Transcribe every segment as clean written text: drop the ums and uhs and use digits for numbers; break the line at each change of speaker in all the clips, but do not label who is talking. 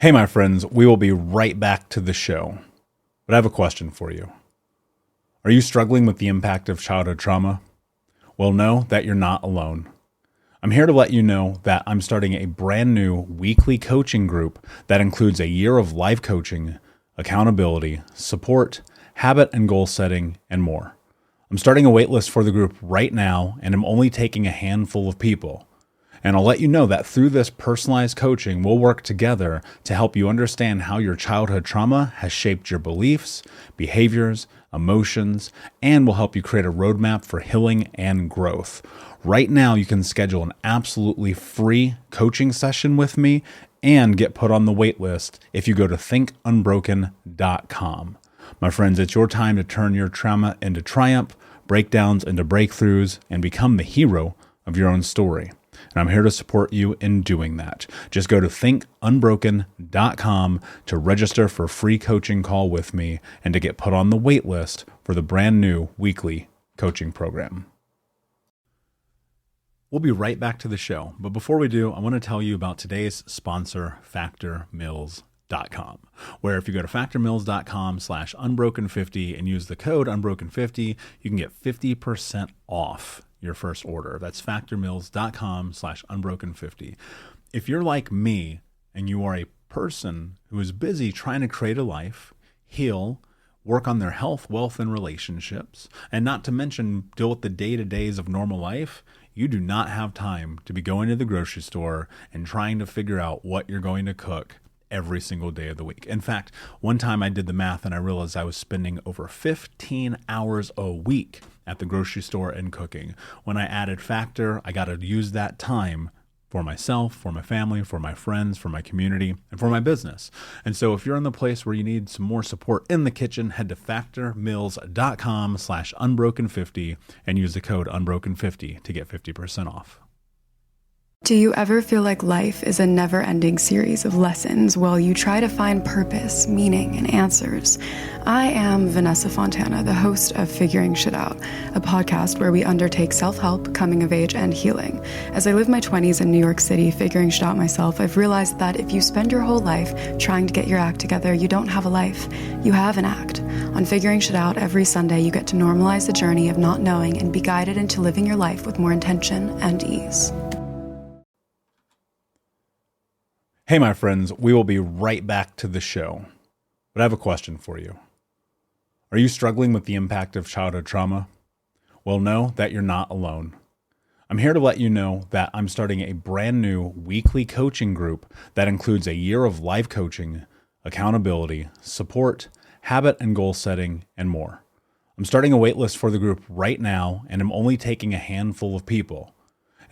Hey, my friends, we will be right back to the show. But I have a question for you. Are you struggling with the impact of childhood trauma? Well, know that you're not alone. I'm here to let you know that I'm starting a brand new weekly coaching group that includes a year of life coaching, accountability, support, habit and goal setting, and more. I'm starting a waitlist for the group right now, and I'm only taking a handful of people. And I'll let you know that through this personalized coaching, we'll work together to help you understand how your childhood trauma has shaped your beliefs, behaviors, emotions, and will help you create a roadmap for healing and growth. Right now, you can schedule an absolutely free coaching session with me and get put on the wait list if you go to thinkunbroken.com. My friends, it's your time to turn your trauma into triumph, breakdowns into breakthroughs, and become the hero of your own story. And I'm here to support you in doing that. Just go to thinkunbroken.com to register for a free coaching call with me and to get put on the wait list for the brand new weekly coaching program. We'll be right back to the show. But before we do, I want to tell you about today's sponsor, factormeals.com, where if you go to factormeals.com/unbroken50 and use the code unbroken50, you can get 50% off your first order. That's factormeals.com/unbroken50. If you're like me and you are a person who is busy trying to create a life, heal, work on their health, wealth, and relationships, and not to mention deal with the day-to-days of normal life, you do not have time to be going to the grocery store and trying to figure out what you're going to cook every single day of the week. In fact, one time I did the math and I realized I was spending over 15 hours a week at the grocery store and cooking. When I added Factor, I got to use that time for myself, for my family, for my friends, for my community, and for my business. And so if you're in the place where you need some more support in the kitchen, head to factormeals.com/unbroken50 and use the code unbroken50 to get 50% off.
Do you ever feel like life is a never-ending series of lessons while you try to find purpose, meaning, and answers? I am Vanessa Fontana, the host of Figuring Shit Out, a podcast where we undertake self-help, coming of age, and healing. As I live my 20s in New York City figuring shit out myself, I've realized that if you spend your whole life trying to get your act together, you don't have a life. You have an act. On Figuring Shit Out, every Sunday, you get to normalize the journey of not knowing and be guided into living your life with more intention and ease.
Hey, my friends, we will be right back to the show. But I have a question for you. Are you struggling with the impact of childhood trauma? Well, know that you're not alone. I'm here to let you know that I'm starting a brand new weekly coaching group that includes a year of life coaching, accountability, support, habit and goal setting, and more. I'm starting a waitlist for the group right now, and I'm only taking a handful of people.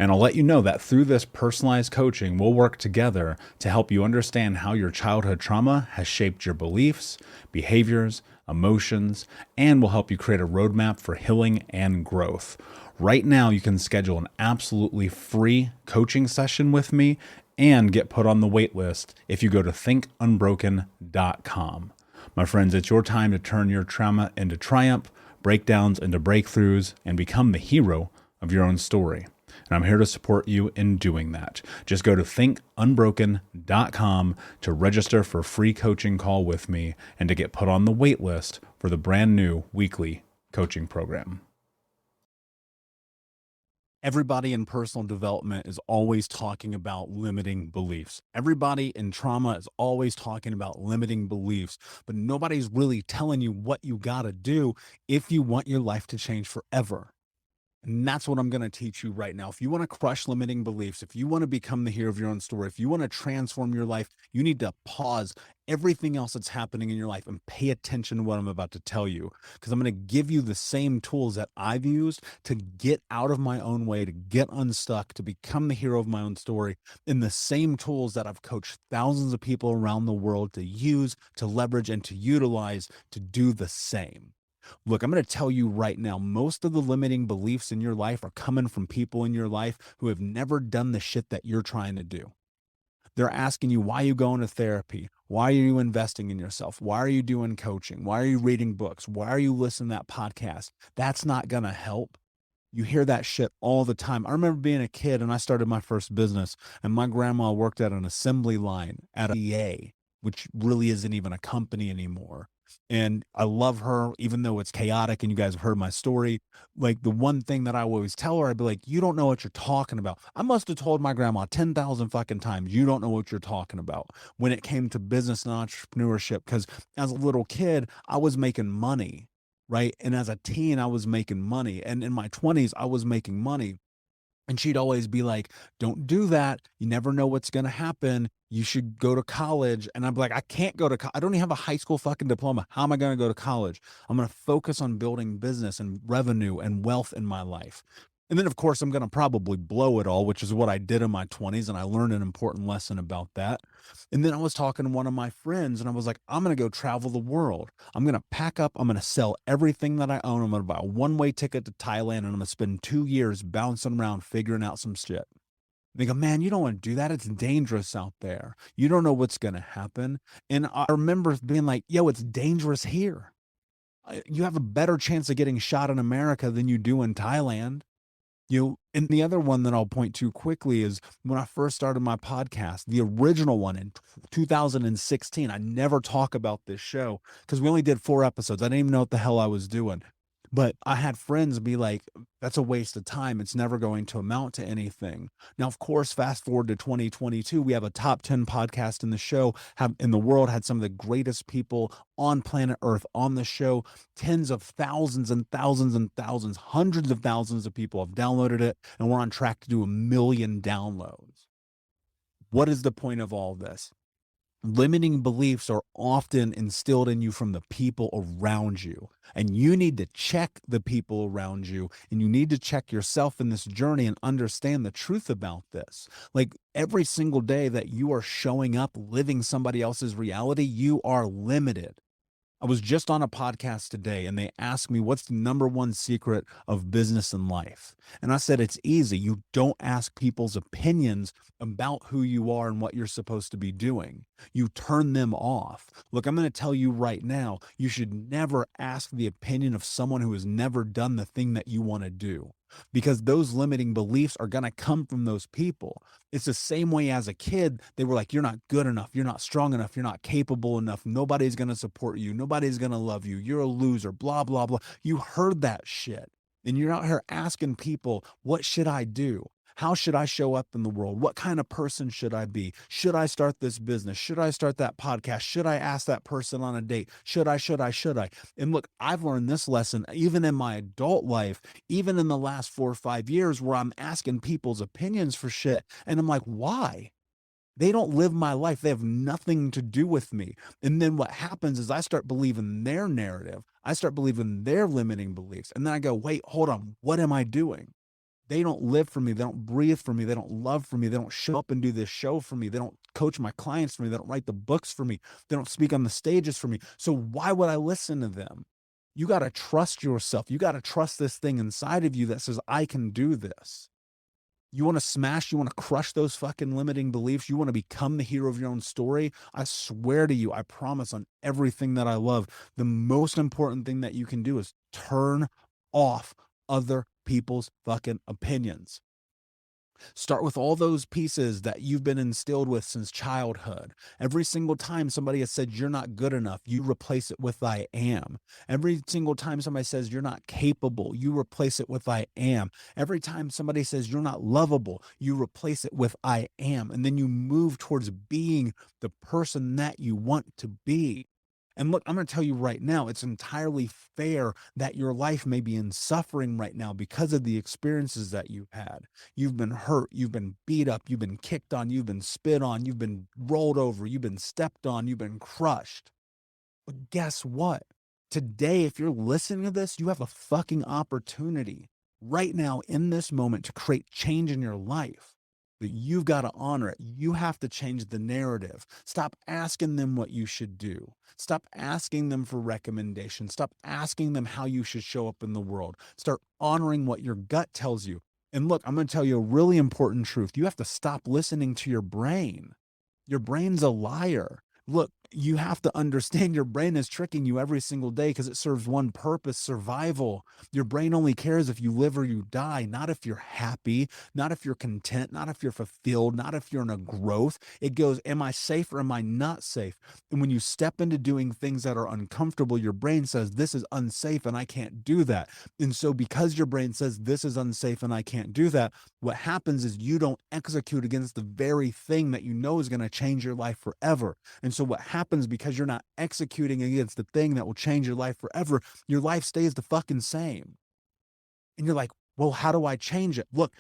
And I'll let you know that through this personalized coaching, we'll work together to help you understand how your childhood trauma has shaped your beliefs, behaviors, emotions, and will help you create a roadmap for healing and growth. Right now, you can schedule an absolutely free coaching session with me and get put on the wait list if you go to thinkunbroken.com. My friends, it's your time to turn your trauma into triumph, breakdowns into breakthroughs, and become the hero of your own story. And I'm here to support you in doing that. Just go to thinkunbroken.com to register for a free coaching call with me and to get put on the wait list for the brand new weekly coaching program. Everybody in personal development is always talking about limiting beliefs. Everybody in trauma is always talking about limiting beliefs, but nobody's really telling you what you got to do if you want your life to change forever. And that's what I'm going to teach you right now. If you want to crush limiting beliefs, if you want to become the hero of your own story, if you want to transform your life, you need to pause everything else that's happening in your life and pay attention to what I'm about to tell you. Because I'm going to give you the same tools that I've used to get out of my own way, to get unstuck, to become the hero of my own story, and the same tools that I've coached thousands of people around the world to use, to leverage, and to utilize to do the same. Look, I'm going to tell you right now, most of the limiting beliefs in your life are coming from people in your life who have never done the shit that you're trying to do. They're asking you, why are you going to therapy? Why are you investing in yourself? Why are you doing coaching? Why are you reading books? Why are you listening to that podcast? That's not going to help. You hear that shit all the time. I remember being a kid and I started my first business and my grandma worked at an assembly line at a VA. which really isn't even a company anymore. And I love her, even though it's chaotic and you guys have heard my story. Like the one thing that I always tell her, I'd be like, you don't know what you're talking about. I must have told my grandma 10,000 fucking times, you don't know what you're talking about when it came to business and entrepreneurship. Cause as a little kid, I was making money, right? And as a teen, I was making money. And in my 20s, I was making money. And she'd always be like, "Don't do that. You never know what's gonna happen. You should go to college." And I'm like, "I can't go to I don't even have a high school fucking diploma. How am I gonna go to college? I'm gonna focus on building business and revenue and wealth in my life." And then, of course, I'm gonna probably blow it all, which is what I did in my 20s, and I learned an important lesson about that. And then I was talking to one of my friends, and I was like, "I'm gonna go travel the world. I'm gonna pack up. I'm gonna sell everything that I own. I'm gonna buy a one-way ticket to Thailand, and I'm gonna spend 2 years bouncing around figuring out some shit." They go, "Man, you don't want to do that. It's dangerous out there. You don't know what's gonna happen." And I remember being like, "Yo, it's dangerous here. You have a better chance of getting shot in America than you do in Thailand." And the other one that I'll point to quickly is when I first started my podcast, the original one in 2016. I never talk about this show because we only did 4 episodes. I didn't even know what the hell I was doing. But I had friends be like, "That's a waste of time. It's never going to amount to anything." Now, of course, fast forward to 2022, we have a top 10 podcast in the show, have in the world, had some of the greatest people on planet Earth on the show. Tens of thousands and thousands and thousands, hundreds of thousands of people have downloaded it, and we're on track to do 1 million downloads. What is the point of all this? Limiting beliefs are often instilled in you from the people around you. And you need to check the people around you, and you need to check yourself in this journey and understand the truth about this. Like every single day that you are showing up, living somebody else's reality, you are limited. I was just on a podcast today and they asked me, "What's the number one secret of business and life?" And I said, "It's easy. You don't ask people's opinions about who you are and what you're supposed to be doing. You turn them off." Look, I'm going to tell you right now, you should never ask the opinion of someone who has never done the thing that you want to do, because those limiting beliefs are going to come from those people. It's the same way as a kid. They were like, "You're not good enough. You're not strong enough. You're not capable enough. Nobody's going to support you. Nobody's going to love you. You're a loser, blah, blah, blah." You heard that shit. And you're out here asking people, "What should I do? How should I show up in the world? What kind of person should I be? Should I start this business? Should I start that podcast? Should I ask that person on a date? Should I, should I, should I?" And look, I've learned this lesson even in my adult life, even in the last 4 or 5 years, where I'm asking people's opinions for shit. And I'm like, why? They don't live my life. They have nothing to do with me. And then what happens is I start believing their narrative. I start believing their limiting beliefs. And then I go, wait, hold on. What am I doing? They don't live for me. They don't breathe for me. They don't love for me. They don't show up and do this show for me. They don't coach my clients for me. They don't write the books for me. They don't speak on the stages for me. So why would I listen to them? You got to trust yourself. You got to trust this thing inside of you that says, "I can do this." You want to smash, you want to crush those fucking limiting beliefs. You want to become the hero of your own story. I swear to you, I promise on everything that I love, the most important thing that you can do is turn off other people's fucking opinions. Start with all those pieces that you've been instilled with since childhood. Every single time somebody has said you're not good enough, you replace it with "I am." Every single time somebody says you're not capable, you replace it with "I am." Every time somebody says you're not lovable, you replace it with "I am." And then you move towards being the person that you want to be. And look, I'm going to tell you right now, it's entirely fair that your life may be in suffering right now because of the experiences that you've had. You've been hurt, you've been beat up, you've been kicked on, you've been spit on, you've been rolled over, you've been stepped on, you've been crushed. But guess what? Today, if you're listening to this, you have a fucking opportunity right now in this moment to create change in your life. But you've got to honor it. You have to change the narrative. Stop asking them what you should do. Stop asking them for recommendations. Stop asking them how you should show up in the world. Start honoring what your gut tells you. And look, I'm going to tell you a really important truth. You have to stop listening to your brain. Your brain's a liar. Look, You have to understand your brain is tricking you every single day because it serves one purpose: survival. Your brain only cares if you live or you die, not if you're happy, not if you're content, not if you're fulfilled, not if you're in a growth. It goes, am I safe or am I not safe? And when you step into doing things that are uncomfortable, your brain says, this is unsafe and I can't do that. And so because your brain says this is unsafe and I can't do that, what happens is you don't execute against the very thing that you know is going to change your life forever. And so what happens, because you're not executing against the thing that will change your life forever, your life stays the fucking same. And you're like, well, how do I change it? Look,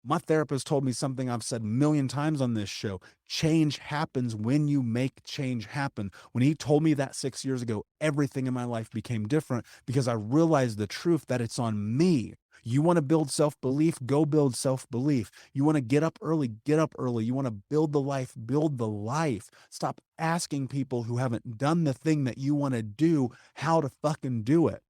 my therapist told me something I've said a million times on this show. Change happens when you make change happen. When he told me that 6 years ago, everything in my life became different because I realized the truth that it's on me. You want to build self-belief, go build self-belief. You want to get up early, get up early. You want to build the life, build the life. Stop asking people who haven't done the thing that you want to do how to fucking do it.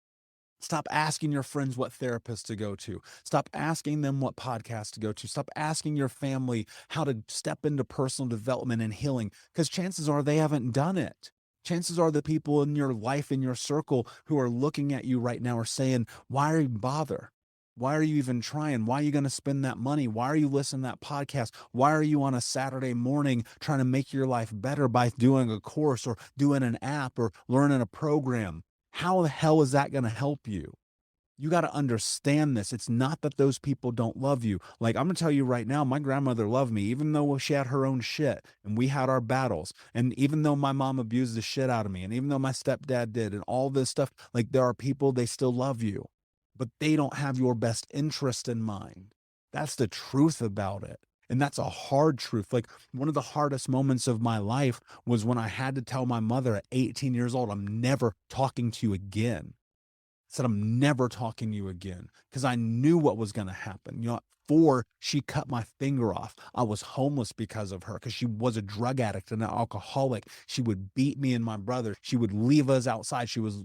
Stop asking your friends what therapists to go to. Stop asking them what podcasts to go to. Stop asking your family how to step into personal development and healing, because chances are they haven't done it. Chances are the people in your life, in your circle, who are looking at you right now are saying, why are you bother? Why are you even trying? Why are you going to spend that money? Why are you listening to that podcast? Why are you on a Saturday morning trying to make your life better by doing a course or doing an app or learning a program? How the hell is that going to help you? You got to understand this. It's not that those people don't love you. Like, I'm going to tell you right now, my grandmother loved me, even though she had her own shit and we had our battles. And even though my mom abused the shit out of me, and even though my stepdad did, and all this stuff, like, there are people, they still love you, but they don't have your best interest in mind. That's the truth about it. And that's a hard truth. Like, one of the hardest moments of my life was when I had to tell my mother at 18 years old, I'm never talking to you again. I said, I'm never talking to you again, because I knew what was going to happen. You know, at 4, she cut my finger off. I was homeless because of her, because she was a drug addict and an alcoholic. She would beat me and my brother. She would leave us outside. She was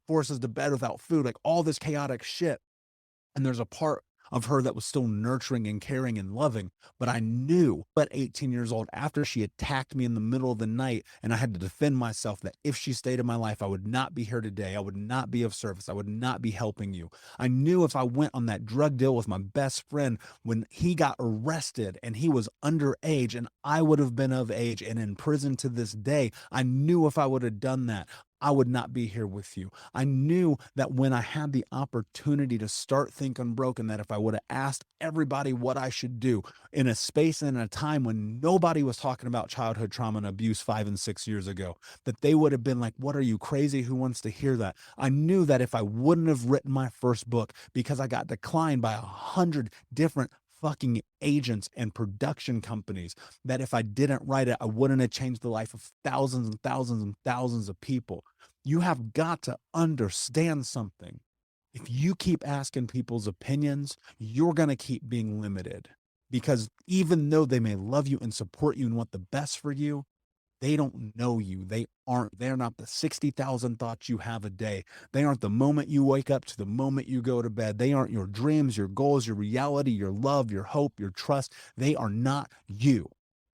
force us to bed without food, like all this chaotic shit. And there's a part of her that was still nurturing and caring and loving. But I knew at 18 years old, after she attacked me in the middle of the night and I had to defend myself, that if she stayed in my life, I would not be here today. I would not be of service. I would not be helping you. I knew if I went on that drug deal with my best friend when he got arrested and he was underage and I would have been of age and in prison to this day, I knew if I would have done that, I would not be here with you. I knew that when I had the opportunity to start Think Unbroken, that if I would have asked everybody what I should do in a space and in a time when nobody was talking about childhood trauma and abuse 5 and 6 years ago, that they would have been like, what, are you crazy? Who wants to hear that? I knew that if I wouldn't have written my first book, because I got declined by 100 different fucking agents and production companies, that if I didn't write it, I wouldn't have changed the life of thousands and thousands and thousands of people. You have got to understand something. If you keep asking people's opinions, you're going to keep being limited, because even though they may love you and support you and want the best for you, they don't know you. They're not the 60,000 thoughts you have a day. They aren't the moment you wake up to the moment you go to bed. They aren't your dreams, your goals, your reality, your love, your hope, your trust. They are not you.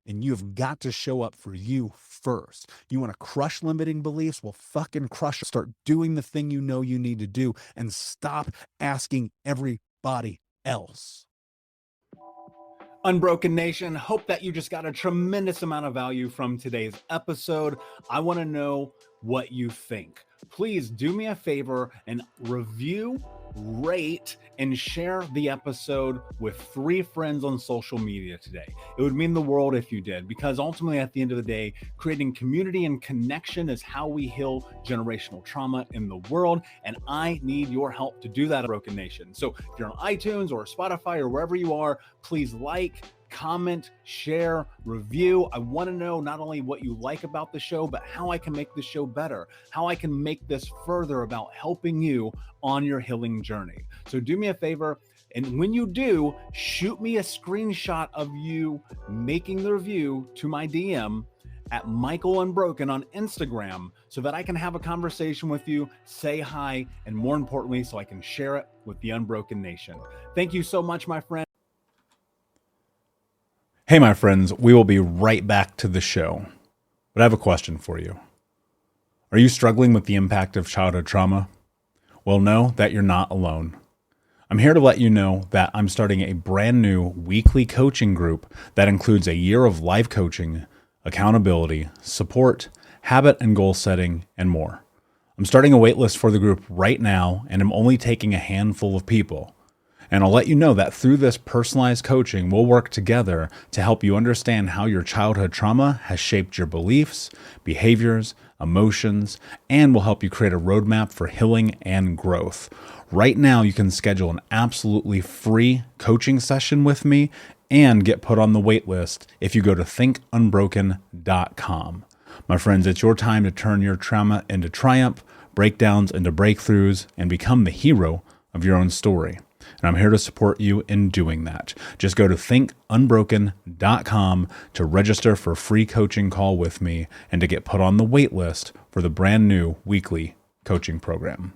And you've got to show up for you first. You want to crush limiting beliefs? Well, fucking crush it. Start doing the thing you know you need to do and stop asking everybody else. Unbroken Nation, hope that you just got a tremendous amount of value from today's episode. I want to know what you think. Please do me a favor and review, rate, and share the episode with 3 friends on social media today. It would mean the world if you did, because ultimately at the end of the day, creating community and connection is how we heal generational trauma in the world. And I need your help to do that, Unbroken Nation. So if you're on iTunes or Spotify or wherever you are, please like, comment, share, review. I want to know not only what you like about the show, but how I can make the show better, how I can make this further about helping you on your healing journey. So do me a favor, and when you do, shoot me a screenshot of you making the review to my DM at Michael Unbroken on Instagram, so that I can have a conversation with you, say hi, and more importantly, so I can share it with the Unbroken Nation. Thank you so much, my friend. Hey, my friends, we will be right back to the show. But I have a question for you. Are you struggling with the impact of childhood trauma? Well, know that you're not alone. I'm here to let you know that I'm starting a brand new weekly coaching group that includes a year of live coaching, accountability, support, habit and goal setting, and more. I'm starting a waitlist for the group right now, and I'm only taking a handful of people. And I'll let you know that through this personalized coaching, we'll work together to help you understand how your childhood trauma has shaped your beliefs, behaviors, emotions, and will help you create a roadmap for healing and growth. Right now, you can schedule an absolutely free coaching session with me and get put on the wait list if you go to thinkunbroken.com. My friends, it's your time to turn your trauma into triumph, breakdowns into breakthroughs, and become the hero of your own story. And I'm here to support you in doing that. Just go to thinkunbroken.com to register for a free coaching call with me and to get put on the wait list for the brand new weekly coaching program.